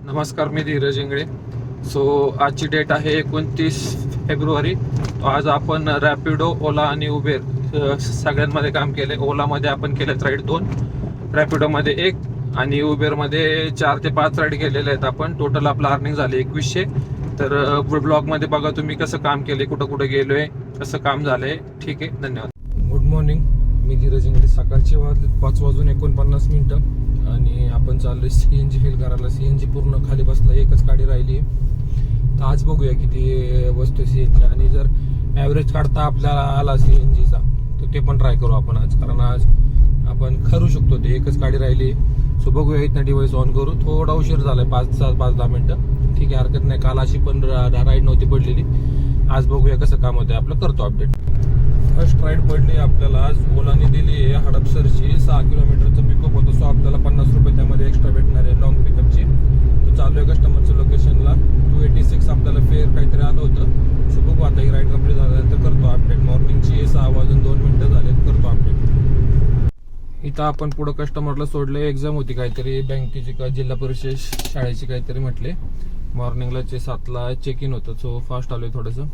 नमस्कार, मी धीरज इंगळे. आजची डेट आहे 29 फेब्रुवारी. आज आपण रॅपिडो, ओला आणि उबेर सगळ्यांमध्ये काम केले. ओलामध्ये आपण केलेत राईड 2, रॅपिडोमध्ये 1 आणि उबेरमध्ये 4 ते 5 राईड केलेले आहेत आपण. टोटल आपलं अर्निंग झाले 2100. तर ब्लॉगमध्ये बघा तुम्ही कसं काम केले, कुठं कुठं गेलोय, कसं काम झालंय. ठीक आहे, धन्यवाद. गुड मॉर्निंग, मी धीरज इंगळे. सकाळचे वाजले 5:49 आणि आपण चाललोय CNG फिल करायला. CNG पूर्ण खाली बसला, एकच गाडी राहिली. तर आज बघूया किती बसतोय CNG, आणि जर ॲव्हरेज काढता आपल्याला आला CNGचा तर ते पण ट्राय करू आपण आज, कारण आज आपण करू शकतो. ते एकच गाडी राहिली. सो बघूया, इथनं डिव्हाइस ऑन करू. थोडा उशीर झालाय, 5-10 मिनिटं. ठीक आहे, हरकत नाही. काल अशी पण राईड नव्हती पडलेली. आज बघूया कसं काम होतं आपलं, करतो अपडेट. फर्स्ट राईड पडली आपल्याला आज. ओलाने दिली आहे हडपसरची. 6 किलोमीटरचं पिकअप होतं. सो आपल्याला 50 रुपये त्यामध्ये एक्स्ट्रा भेटणार आहे लॉंग पिकअपची. तर चालू आहे कस्टमरच्या लोकेशनला. 286 आपल्याला फेअर काहीतरी आलं होतं. सो बघू आता ही राईड कंप्लीट झाल्यानंतर करतो अपडेट. मॉर्निंगची 6:02 झालेत, करतो अपडेट. इथं आपण पुढं कस्टमरला सोडले. एक्झाम होती काहीतरी बँकेची का जिल्हा परिषद शाळेची काहीतरी म्हटले. मॉर्निंगला 7ला चेक इन होतं. सो फास्ट आलोय थोडंसं.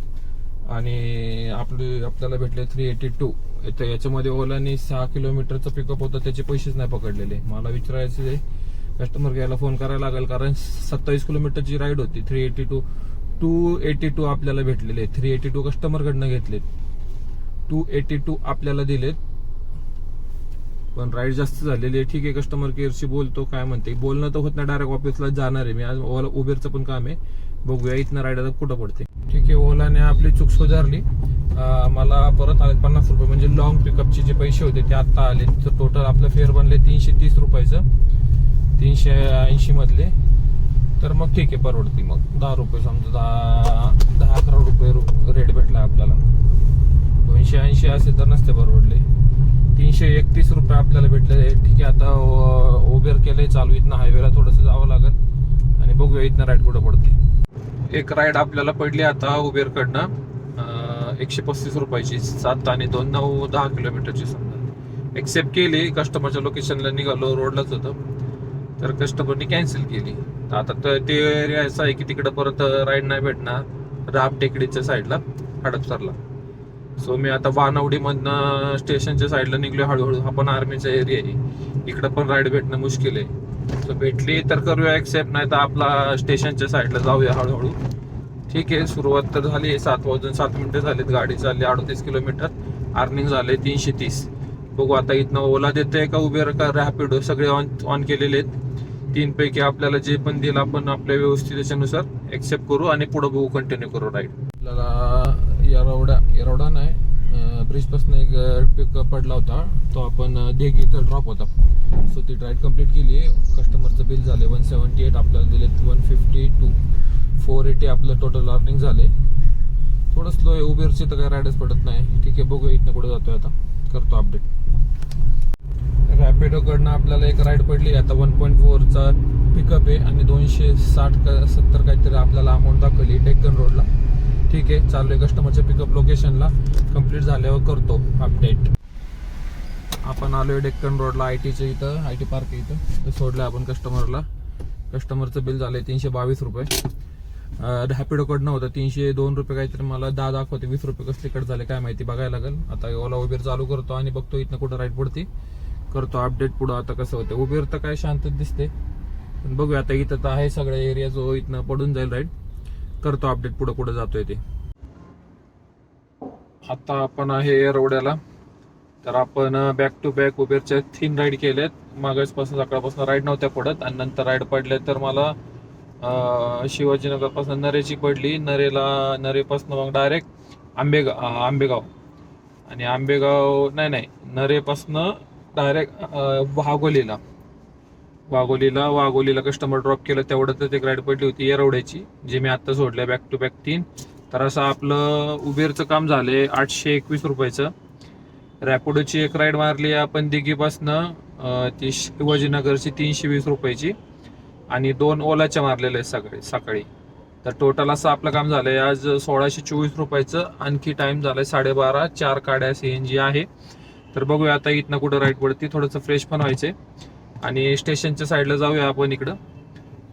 आणि आपल्याला भेटले 382. तर याच्यामध्ये ओलाने 6 किलोमीटरचं पिकअप होतं, त्याचे पैसेच नाही पकडलेले. मला विचारायचं आहे, कस्टमर घ्यायला फोन करायला लागेल, कारण 27 किलोमीटरची राईड होती. 282 आपल्याला भेटलेले. 382 कस्टमरकडनं घेतलेत, 282 आपल्याला दिलेत. पण राईड जास्त झालेली आहे. ठीक आहे, कस्टमर केअरशी बोलतो, काय म्हणते. बोलणं तर होत नाही, डायरेक्ट ऑफिसला जाणार आहे मी आज. ओला उबेरचं पण काम आहे. बघूया इथनं राईड आता कुठं पडते. ठीक आहे, ओलाने आपली चूक सुधारली. मला परत आले 50 रुपये, म्हणजे लॉंग पिकअपचे जे पैसे होते ते आत्ता आले. तर टोटल आपलं फेअर बनले 330 रुपयाचं, 380 मधले. तर मग ठीक आहे, परवडती. मग 10 रुपये समजा, 10-11 रुपये रेट भेटला आपल्याला. 280 असेल तर नसते परवडले. 331 रुपये आपल्याला भेटले. ठीक आहे, आता उबेर केलंय चालू. इथनं हायवेला थोडंसं जावं लागेल आणि बघूया इथनं राईड कुठं पडते. एक राईड आपल्याला पडली आता उबेरकडनं 135 रुपयाची. 7 आणि 2 9-10 किलोमीटरची समजा. एक्सेप्ट केली. कस्टमरच्या लोकेशनला निघालो, रोडलाच होतं. तर कस्टमरनी कॅन्सल केली. तर आता ते एरिया असा आहे की तिकडं परत राईड नाही भेटणार, राम टेकडीच्या साईडला, हडपसरला. सो मी आता वानवडीमधनं स्टेशनच्या साईडला निघलो हळूहळू. हा पण आर्मीचा एरिया आहे, इकडं पण राईड भेटणं मुश्किल आहे. सो भेटली तर करूया एक्सेप्ट, नाही तर आपला स्टेशनच्या साईडला जाऊया हळूहळू. ठीक आहे, सुरुवात तर झाली. 7:07 झालीत. गाडी चालली 38 किलोमीटर. अर्निंग झाले 330. बघू आता इथनं ओला देते का उबेर का रॅपिडो, सगळे ऑन केलेले आहेत. 3 पैकी आपल्याला जे पण दिलं आपण आपल्या व्यवस्थित त्याच्यानुसार एक्सेप्ट करू आणि पुढे बघू, कंटिन्यू करू राईड. आपल्याला येरवडा नाही, ब्रिजपासून एक पिकअप पडला होता. तो आपण देगीचा ड्रॉप होता. सो ती राईड कंप्लीट केली. कस्टमरचं बिल झाले 178. आपल्याला दिले 152. 480 आपलं टोटल अर्निंग झाले. थोडं स्लो आहे. उबेरचे तर काही राईडच पडत नाही. ठीक आहे, बघूया इथनं कुठे जातोय आता, करतो अपडेट. रॅपिडोकडनं आपल्याला एक राईड पडली. आता 1.4चा पिकअप आहे आणि 260 का 70 काहीतरी आपल्याला अमाऊंट दाखवली डेक्कन रोडला. ठीक आहे, चालू आहे कस्टमरच्या पिकअप लोकेशनला. कंप्लीट झाल्यावर करतो अपडेट. आपण आलोय डेक्कन रोडला, ITच्या इथं, IT पार्क इथं. सोडलं आपण कस्टमरला. कस्टमरचं बिल झालंय 322 रुपये. रॅपिडोकडनं होतं 302 रुपये काहीतरी. मला 10 दाखवते, 20 रुपये कसले कट झाले काय माहिती, बघायला लागेल. आता ओला उबेर चालू करतो आणि बघतो इथनं कुठं राईड पडते, करतो अपडेट पुढं. आता कसं होतं, उबेर तर काय शांतच दिसते, पण बघूया आता. इथं तर आहे सगळा एरिया जो इथनं पडून जाईल राईड. करतो अपडेट पुढं कुठं जातोय ते. आता आपण आहे येरवड्याला. तर आपण बॅक टू बॅक उबेरच्या 3 राईड केलेत. मागासपासून सकाळपासून राईड नव्हत्या पडत, आणि नंतर राईड पडले. तर मला शिवाजीनगरपासून नरेची पडली. नरेपासून मग डायरेक्ट आंबेगाव आणि आंबेगाव नाही नरेपासून डायरेक्ट वाघोलीला कस्टमर ड्रॉप केलं. तेवढंच एक राईड पडली होती येरवड्याची, जे मी आता सोडले. Back to back 3. तर असं आपलं उबेरचं काम झालंय 821 रुपयाचं. रॅपिडोची एक राईड मारली आपण दिघीपासनं, ती शिवाजीनगरची 320 रुपयाची, आणि 2 ओलाच्या मारलेल्या आहेत सकाळी. तर टोटल असं आपलं काम झालंय आज 1624 रुपयाचं. आणखी टाइम झालाय 12:30. 4 गाड्या CNG आहे. तर बघूया आता इथनं कुठं राईड पडते. थोडंसं फ्रेश पण व्हायचंय आणि स्टेशनच्या साईडला जाऊया आपण इकडं.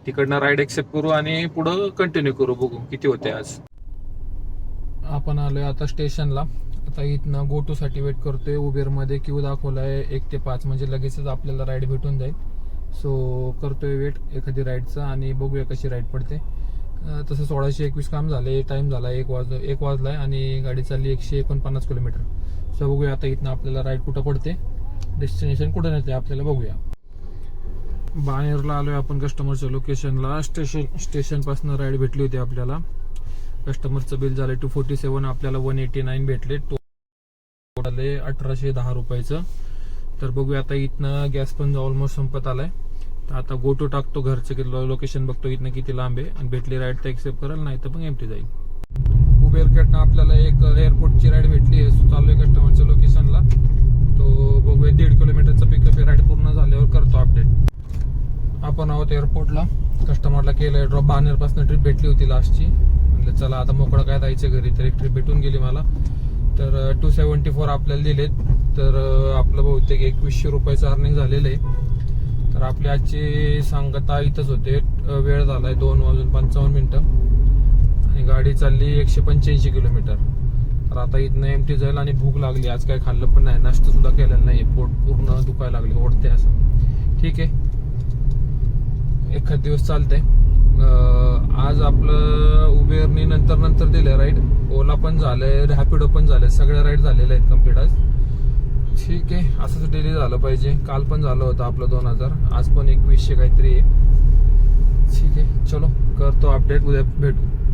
तिकडनं राईड एक्सेप्ट करू आणि पुढं कंटिन्यू करू, बघू किती होते आज. आपण आलोय आता स्टेशनला. आता इथनं गो टू साठी वेट करतोय. उबेरमध्ये क्यू दाखवलाय 1 ते 5, म्हणजे लगेचच आपल्याला राईड भेटून जाईल. सो करतोय वेट एखादी राईडचा आणि बघूया कशी राईड पडते. तसं 1621 काम झाले. टाइम झाला 1 वाजलाय आणि गाडी चालली 149 किलोमीटर. सो बघूया आता इथनं आपल्याला राईड कुठं पडते, डेस्टिनेशन कुठं नेते आपल्याला बघूया. बाणेरला आलोय आपण कस्टमरच्या लोकेशनला. स्टेशन पासून राईड भेटली होती आपल्याला. कस्टमरचं बिल झालं 247, आपल्याला 189 भेटले. टोटल 1810 रुपयाचं. तर बघूया आता इथनं गॅस पण ऑलमोस्ट संपत आलाय. तर आता गो टू टाकतो, घरचं लोकेशन बघतो इथनं किती लांब आहे आणि भेटली राईड तर एक्सेप्ट करेल, नाही तर मग एमटी जाईल. उबेरकडनं आपल्याला एक एअरपोर्टची राईड भेटली आहे. चाललोय कस्टमरच्या लोकेशनला. तो बघूया 1.5 किलोमीटरचा पिकअप आहे. राईड पूर्ण झाल्यावर करतो अपडेट. आपण आहोत एअरपोर्टला. कस्टमरला केलं ड्रॉप. बाणेरपासून ट्रिप भेटली होती लास्टची. म्हणजे चला आता मोकळं काय जायचं घरी, तर एक ट्रिप भेटून गेली मला. तर 274 आपल्याला दिलेत. तर आपलं बहुतेक 2100 रुपयाचं अर्निंग झालेलं आहे. तर आपली आजची सांगता इथंच होते. वेळ झालाय 2:55 आणि गाडी चालली 185 किलोमीटर. तर आता इथनं एमटी जाईल आणि भूक लागली. आज काय खाल्लं पण नाही, नाश्ता सुद्धा केलेला नाही. पोट पूर्ण दुखायला लागले, ओढते असं. ठीक आहे, एखाद दिवस चालतंय. आज आपलं उबेरनी नंतर दिलंय राईड. ओला पण झालंय, रॅपिडो पण झालंय. सगळ्या राईड झालेल्या आहेत कम्प्लीट आज. ठीक आहे, असंच डेली झालं पाहिजे. काल पण झालं होतं आपलं 2000, आज पण 2100 काहीतरी आहे. ठीक आहे, चलो करतो अपडेट, उद्या भेटू.